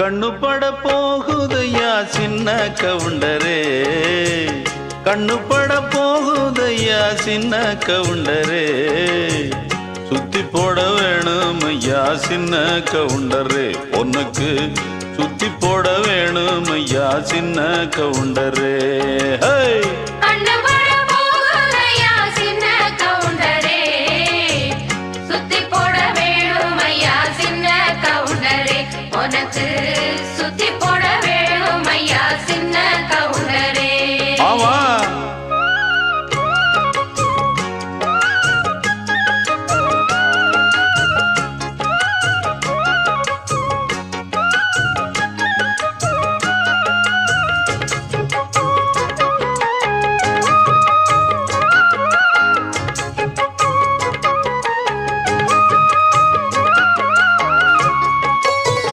கண்ணு பட போகுதையா சின்ன கவுண்டரே, கண்ணு பட போகுதையா சின்ன கவுண்டரே, சுத்தி போட வேணும் ஐயா சின்ன கவுண்டரே, உனக்கு சுத்தி போட வேணும் ஐயா சின்ன கவுண்டரே. உனக்கு